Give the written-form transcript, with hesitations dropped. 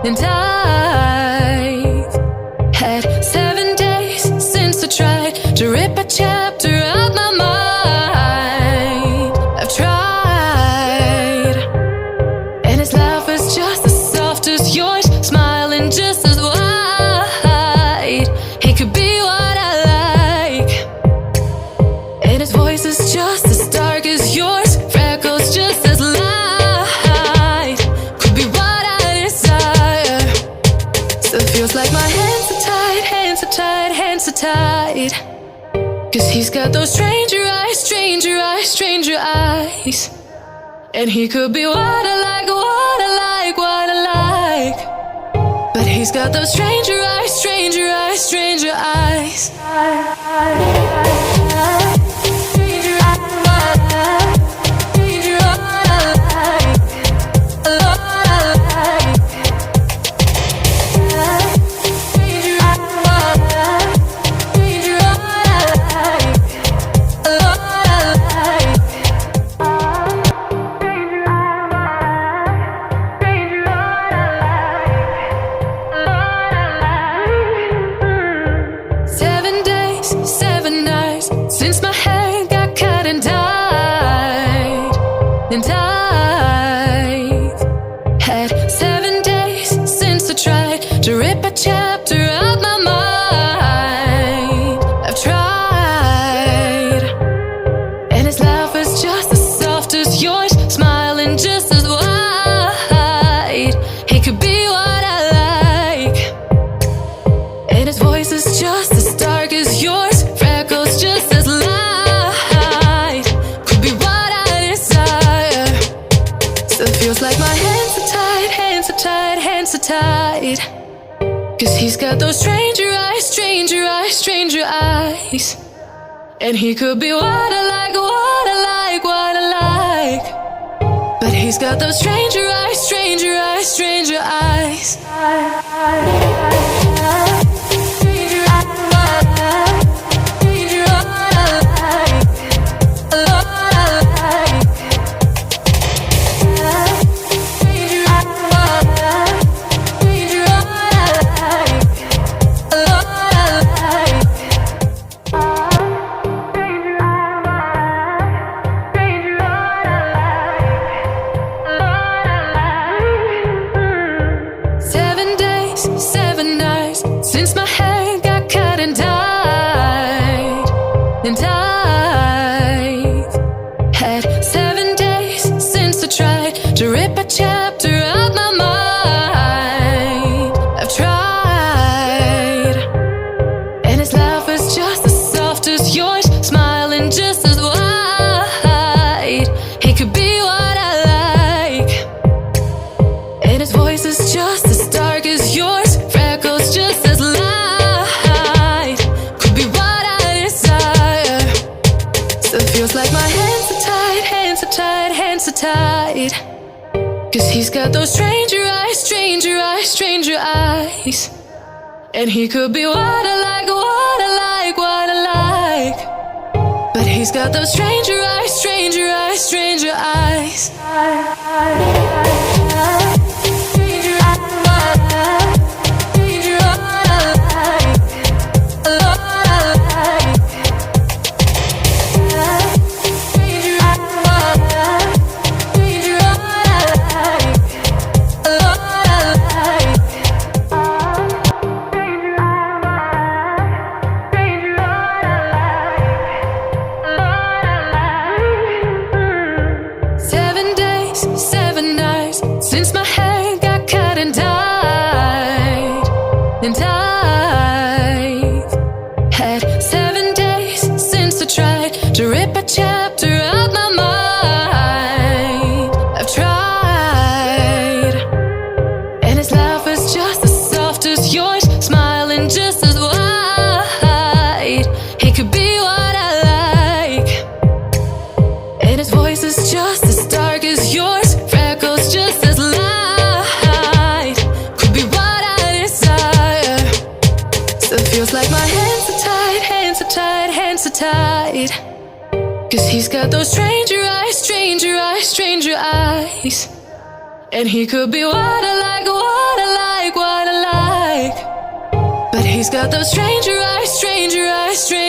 and I've had 7 days since I tried to rip a chapter out my mind. I've tried, and his laugh is just as soft as yours, smiling just as wide. He could be what I like, and his voice is just as dark as yours, freckles just as light. Could be what I desire. Still feels like my hands are tied, hands are tied, hands are tied. 'Cause he's got those stranger eyes, stranger eyes, stranger eyes. And he could be what I like, what I like, what I like. But he's got those stranger eyes, stranger eyes, stranger eyes. Since my hair got cut and dyed, and I've had 7 days since I tried to rip a chapter out my mind. I've tried, and his laugh is just as soft as yours, smiling just as wide. He could be what I like, and his voice is just as dark as yours, freckles just as light. Could be what I desire. Still feels like my hands are tied, hands are tied, hands are tied. 'Cause he's got those stranger eyes, stranger eyes, stranger eyes. And he could be what I like, what I like, what I like. But he's got those stranger eyes, stranger eyes, stranger eyes. Since my hair got cut and dyed, and I've had 7 days since I tried to rip a chapter out my mind. I've tried, and his laugh is just as soft as yours, smiling just as wide. He could be what I like, and his voice is just as dark as yours, freckles just as light. Could be what I desire. Still feels like my hands are tied, hands are tied, hands are tied. 'Cause he's got those stranger eyes, stranger eyes, stranger eyes. And he could be what I like, what I like, what I like. But he's got those stranger eyes, stranger eyes, stranger eyes. Since my hair got cut and dyed, and I've had 7 days since I tried to rip a chapter out my mind. I've tried, and his laugh is just as soft as yours, smiling just as wide. He could be what I like, and his voice is just as dark as yours, freckles just as light. Could be what I desire. Still feels like my hands are tied, hands are tied, hands are tied. 'Cause he's got those stranger eyes, stranger eyes, stranger eyes. And he could be what I like, what I like, what I like. But he's got those stranger eyes, stranger eyes, stranger eyes.